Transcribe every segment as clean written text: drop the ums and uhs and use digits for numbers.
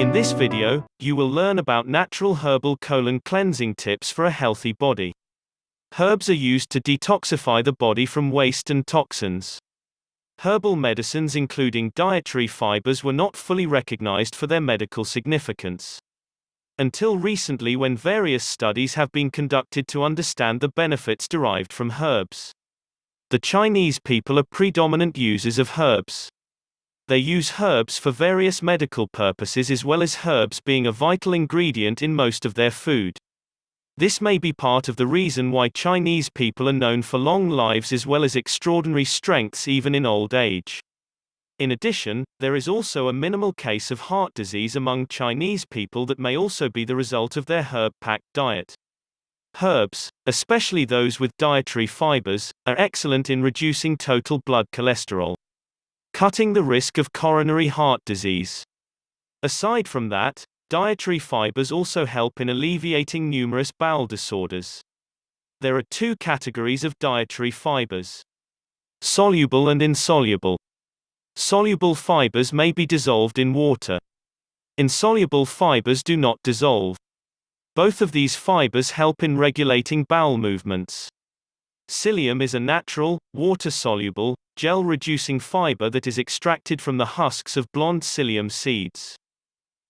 In this video, you will learn about natural herbal colon cleansing tips for a healthy body. Herbs are used to detoxify the body from waste and toxins. Herbal medicines including dietary fibers were not fully recognized for their medical significance until recently, when various studies have been conducted to understand the benefits derived from herbs. The Chinese people are predominant users of herbs. They use herbs for various medical purposes, as well as herbs being a vital ingredient in most of their food. This may be part of the reason why Chinese people are known for long lives as well as extraordinary strengths even in old age. In addition, there is also a minimal case of heart disease among Chinese people that may also be the result of their herb-packed diet. Herbs, especially those with dietary fibers, are excellent in reducing total blood cholesterol, cutting the risk of coronary heart disease. Aside from that, dietary fibers also help in alleviating numerous bowel disorders. There are two categories of dietary fibers: soluble and insoluble. Soluble fibers may be dissolved in water. Insoluble fibers do not dissolve. Both of these fibers help in regulating bowel movements. Psyllium is a natural, water-soluble, gel-reducing fiber that is extracted from the husks of blonde psyllium seeds.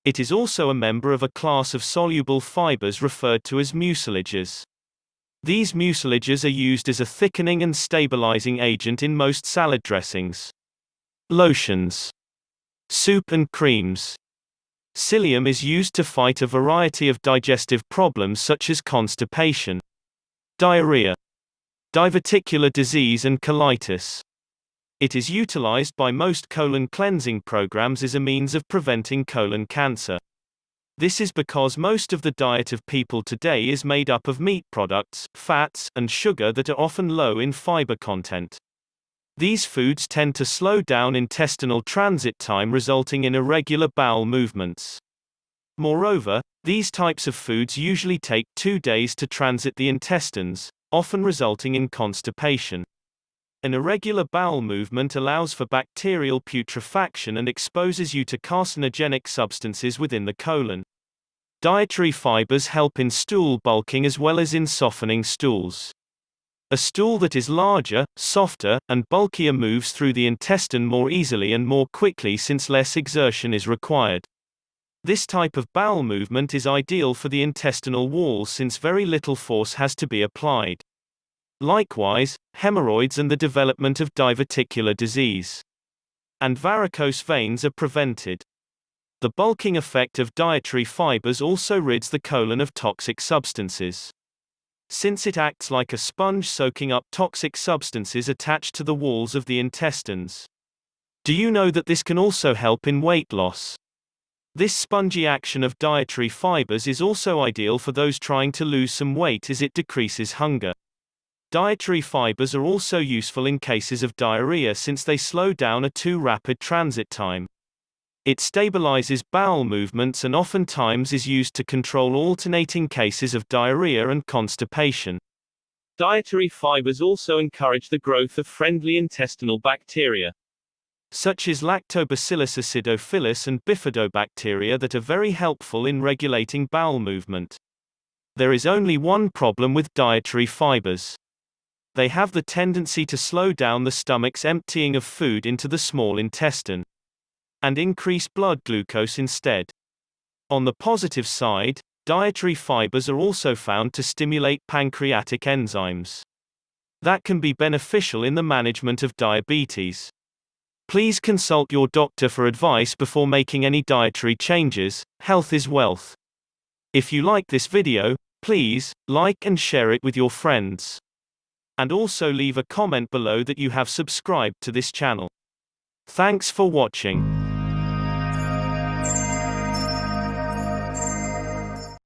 It is also a member of a class of soluble fibers referred to as mucilages. These mucilages are used as a thickening and stabilizing agent in most salad dressings, lotions, soup and creams. Psyllium is used to fight a variety of digestive problems such as constipation, diarrhea, diverticular disease and colitis. It is utilized by most colon cleansing programs as a means of preventing colon cancer. This is because most of the diet of people today is made up of meat products, fats, and sugar that are often low in fiber content. These foods tend to slow down intestinal transit time, resulting in irregular bowel movements. Moreover, these types of foods usually take 2 days to transit the intestines, often resulting in constipation. An irregular bowel movement allows for bacterial putrefaction and exposes you to carcinogenic substances within the colon. Dietary fibers help in stool bulking as well as in softening stools. A stool that is larger, softer, and bulkier moves through the intestine more easily and more quickly since less exertion is required. This type of bowel movement is ideal for the intestinal wall since very little force has to be applied. Likewise, hemorrhoids and the development of diverticular disease and varicose veins are prevented. The bulking effect of dietary fibers also rids the colon of toxic substances, since it acts like a sponge soaking up toxic substances attached to the walls of the intestines. Do you know that this can also help in weight loss? This spongy action of dietary fibers is also ideal for those trying to lose some weight as it decreases hunger. Dietary fibers are also useful in cases of diarrhea since they slow down a too rapid transit time. It stabilizes bowel movements and oftentimes is used to control alternating cases of diarrhea and constipation. Dietary fibers also encourage the growth of friendly intestinal bacteria, such as Lactobacillus acidophilus and bifidobacteria, that are very helpful in regulating bowel movement. There is only one problem with dietary fibers. They have the tendency to slow down the stomach's emptying of food into the small intestine and increase blood glucose instead. On the positive side, dietary fibers are also found to stimulate pancreatic enzymes that can be beneficial in the management of diabetes. Please consult your doctor for advice before making any dietary changes. Health is wealth. If you like this video, please like and share it with your friends. And also leave a comment below that you have subscribed to this channel. Thanks for watching.